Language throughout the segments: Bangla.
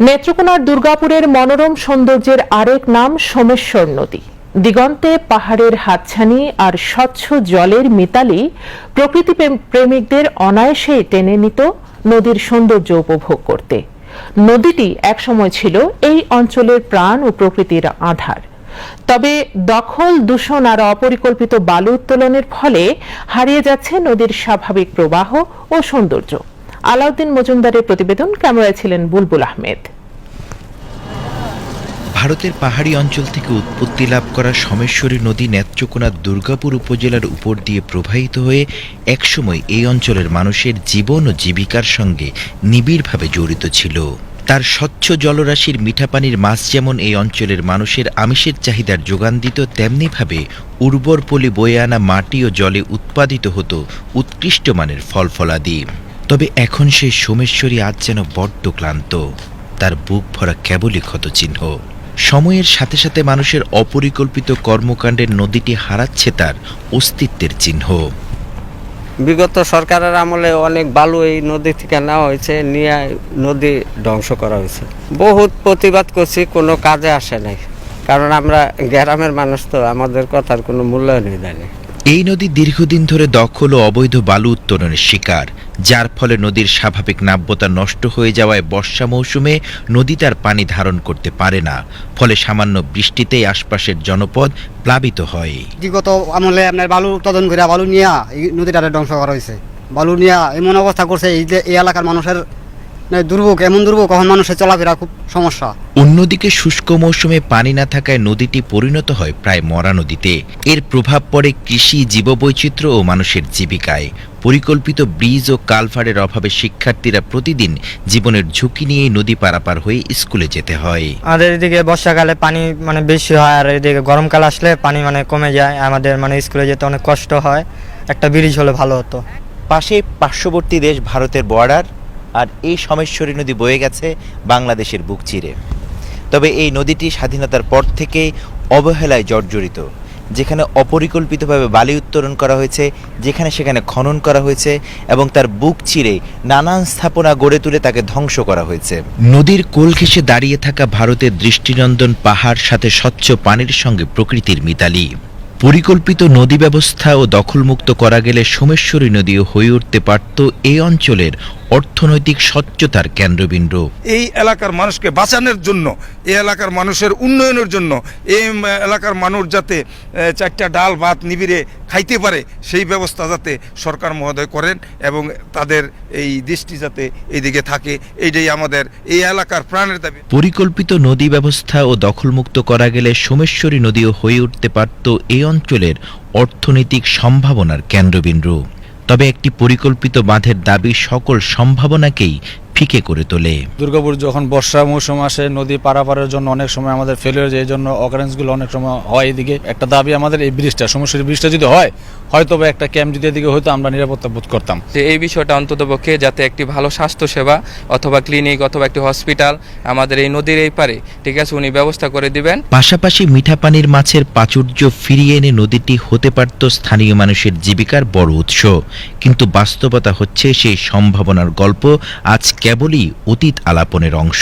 নেত্রকোনার দুর্গাপুরের মনোরম সৌন্দর্যের আরেক নাম সোমেশ্বর নদী। দিগন্তে পাহাড়ের হাতছানি আর স্বচ্ছ জলের মিতালি প্রকৃতি প্রেমিকদের অনায়াসেই টেনে নিত নদীর সৌন্দর্য উপভোগ করতে। নদীটি একসময় ছিল এই অঞ্চলের প্রাণ ও প্রকৃতির আধার। তবে দখল, দূষণ আর অপরিকল্পিত বালু উত্তোলনের ফলে হারিয়ে যাচ্ছে নদীর স্বাভাবিক প্রবাহ ও সৌন্দর্য। আলাউদ্দিন মজুমদারের প্রতিবেদন, ক্যামেরায় ছিলেন বুলবুল আহমেদ। ভারতের পাহাড়ি অঞ্চল থেকে উৎপত্তি লাভ করা সোমেশ্বরী নদী নেত্রকোনার দুর্গাপুর উপজেলার উপর দিয়ে প্রবাহিত হয়ে একসময় এই অঞ্চলের মানুষের জীবন ও জীবিকার সঙ্গে নিবিড়ভাবে জড়িত ছিল। তার স্বচ্ছ জলরাশির মিঠা পানির মাছ যেমন এই অঞ্চলের মানুষের আমিষের চাহিদার যোগান দিত, তেমনিভাবে উর্বর পলি বয়ে আনা মাটি ও জলে উৎপাদিত হতো উৎকৃষ্ট মানের ফলফলাদি। তবে এখন সেই সোমেশ্বরী আজ যেন বড্ড ক্লান্ত, তার বুক ভরা কেবলই ক্ষতচিহ্ন। সময়ের সাথে সাথে মানুষের অপরিকল্পিত কর্মকাণ্ডের নদীটি হারাচ্ছে তার অস্তিত্বের চিহ্ন। বিগত সরকারের আমলে অনেক বালু এই নদী থেকে নেওয়া হয়েছে, নিয়ে নদী ধ্বংস করা হয়েছে। বহুত প্রতিবাদ করছি, কোনো কাজে আসে নাই, কারণ আমরা গ্রামের মানুষ তো, আমাদের কথার কোনো মূল্যায়নই দেয়নি। এই নদী দীর্ঘদিন ধরে দখল ও অবৈধ বালু উত্তোলনের শিকার, যার ফলে নদীর স্বাভাবিক নাব্যতা নষ্ট হয়ে যাওয়ায় বর্ষা মৌসুমে নদী তার পানি ধারণ করতে পারে না, ফলে সামান্য বৃষ্টিতেই আশপাশের জনপদ প্লাবিত হয়। বিগত আমলে আপনার বালু উৎপাদন করে বালু নিয়ে এই নদীটারে ধ্বংস করা হয়েছে। বালু নিয়ে এমন অবস্থা করছে এই যে এই এলাকার মানুষের দুর্ভোগ, এমন দুর্ভোগ, কখন মানুষের চলাফেরা খুব সমস্যা। অন্যদিকে শুষ্ক মৌসুমে পানি না থাকায় নদীটি পরিণত হয় প্রায় মরা নদীতে। এর প্রভাব পড়ে কৃষি, জীববৈচিত্র্য ও মানুষের জীবিকায়। পরিকল্পিত ব্রিজ ও কালভারের অভাবে শিক্ষার্থীরা প্রতিদিন জীবনের ঝুঁকি নিয়ে নদী পারাপার হয়ে স্কুলে যেতে হয়। আমাদের এদিকে বর্ষাকালে পানি বেশি হয়, আর এদিকে গরমকাল আসলে পানি কমে যায়। আমাদের স্কুলে যেতে অনেক কষ্ট হয়। একটা ব্রিজ হলে ভালো হতো। পাশে পার্শ্ববর্তী দেশ ভারতের বর্ডার, আর এই সোমেশ্বরী নদী বয়ে গেছে বাংলাদেশের বুক চিরে। তবে এই নদীটি স্বাধীনতার পর থেকে অবহেলায় জর্জরিত, যেখানে অপরিকল্পিতভাবে বালি উত্তোলন করা হয়েছে, যেখানে সেখানে খনন করা হয়েছে এবং তার বুক চিরে নানান স্থাপনা গড়ে তুলে তাকে ধ্বংস করা হয়েছে। নদীর কোল ঘেঁষে দাঁড়িয়ে থাকা ভারতের দৃষ্টিনন্দন পাহাড়, সাথে স্বচ্ছ পানির সঙ্গে প্রকৃতির মিতালি। পরিকল্পিত নদী ব্যবস্থা ও দখলমুক্ত করা গেলে সোমেশ্বরী নদীও হয়ে উঠতে পারত এই অঞ্চলের অর্থনৈতিক স্বচ্ছতার কেন্দ্রবিন্দু। এই এলাকার মানুষকে বাঁচানোর জন্য, এই এলাকার মানুষের উন্নয়নের জন্য, এই এলাকার মানুষ যাতে চারটা ডাল ভাত নিবিড়ে খাইতে পারে, সেই ব্যবস্থা যাতে সরকার মহোদয় করেন এবং তাদের এই দৃষ্টি যাতে এইদিকে থাকে, এইটাই আমাদের এই এলাকার প্রাণের দাবি। পরিকল্পিত নদী ব্যবস্থা ও দখলমুক্ত করা গেলে সোমেশ্বরী নদীও হয়ে উঠতে পারত এই অঞ্চলের অর্থনৈতিক সম্ভাবনার কেন্দ্রবিন্দু। তবে একটি পরিকল্পিত বাঁধের দাবি সকল সম্ভাবনাকেই ফিকে করে তোলে। দুর্গাপুর যখন বর্ষা মৌসুম আসে, নদী পারাপারের জন্য অনেক সময় আমাদের ফেলিওর, এই জন্য অকারেন্সগুলো অনেক সময় হয়। এদিকে একটা দাবি আমাদের, এই ব্রিজটা, সোমেশ্বরী ব্রিজটা যদি হয়, হয়তো একটা ক্যাম্প যদি এদিকে হয়তো আমরা নিরাপত্তা বোধ করতাম। যে এই বিষয়টা অন্ততপক্ষে যাতে একটি ভালো স্বাস্থ্যসেবা অথবা ক্লিনিক অথবা একটি হসপিটাল আমাদের এই নদীর এই পারে, ঠিক আছে, উনি ব্যবস্থা করে দিবেন। পাশাপাশি মিঠা পানির মাছের প্রাচুর্য ফিরিয়ে এনে নদীটি হতে পারত স্থানীয় মানুষের জীবিকার বড় উৎস। কিন্তু বাস্তবতা হচ্ছে সেই সম্ভাবনার গল্প আজ কেবলই অতীত আলাপনের অংশ।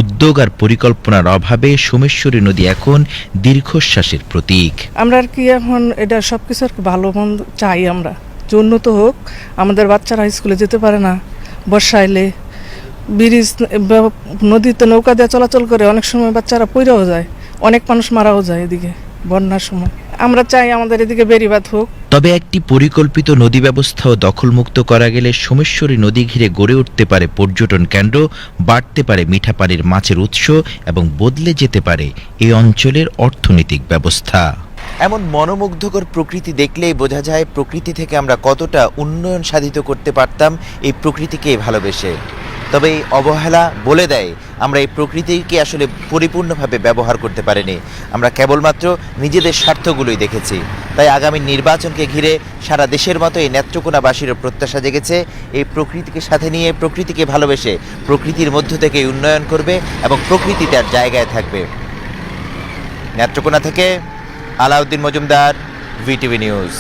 উদ্যোগ আর পরিকল্পনার অভাবে সোমেশ্বরী নদী এখন দীর্ঘশ্বাসের প্রতীক। আমরা আর কি এখন এটা সবকিছু আর ভালো মন্দ চাই, আমরা যে উন্নত হোক। আমাদের বাচ্চারা স্কুলে যেতে পারে না, বর্ষা এলে ব্রিজ, নদীতে নৌকা দিয়ে চলাচল করে, অনেক সময় বাচ্চারা পইরাও যায়, অনেক মানুষ মারাও যায় এদিকে বন্যার সময়। আমরা চাই আমাদের এদিকে বেড়িবাঁধ হোক। তবে একটি পরিকল্পিত নদী ব্যবস্থা ও দখলমুক্ত করা গেলে সোমেশ্বরী নদী ঘিরে গড়ে উঠতে পারে পর্যটন কেন্দ্র, বাড়তে পারে মিঠা পানির মাছের উৎস এবং বদলে যেতে পারে এই অঞ্চলের অর্থনৈতিক ব্যবস্থা। এমন মনোমুগ্ধকর প্রকৃতি দেখলেই বোঝা যায় প্রকৃতি থেকে আমরা কতটা উন্নয়ন সাধিত করতে পারতাম এই প্রকৃতিকে ভালোবেসে। তবে এই অবহেলা বলে দেয় আমরা এই প্রকৃতিকে আসলে পরিপূর্ণভাবে ব্যবহার করতে পারিনি, আমরা কেবলমাত্র নিজেদের স্বার্থগুলোই দেখেছি। তাই আগামী নির্বাচনকে ঘিরে সারা দেশের মতো এই নেত্রকোনাবাসীরও প্রত্যাশা জেগেছে এই প্রকৃতিকে সাথে নিয়ে, প্রকৃতিকে ভালোবেসে প্রকৃতির মধ্য থেকে উন্নয়ন করবে এবং প্রকৃতি তার জায়গায় থাকবে। নেত্রকোনা থেকে আলাউদ্দিন মজুমদার, ভিটিভি নিউজ।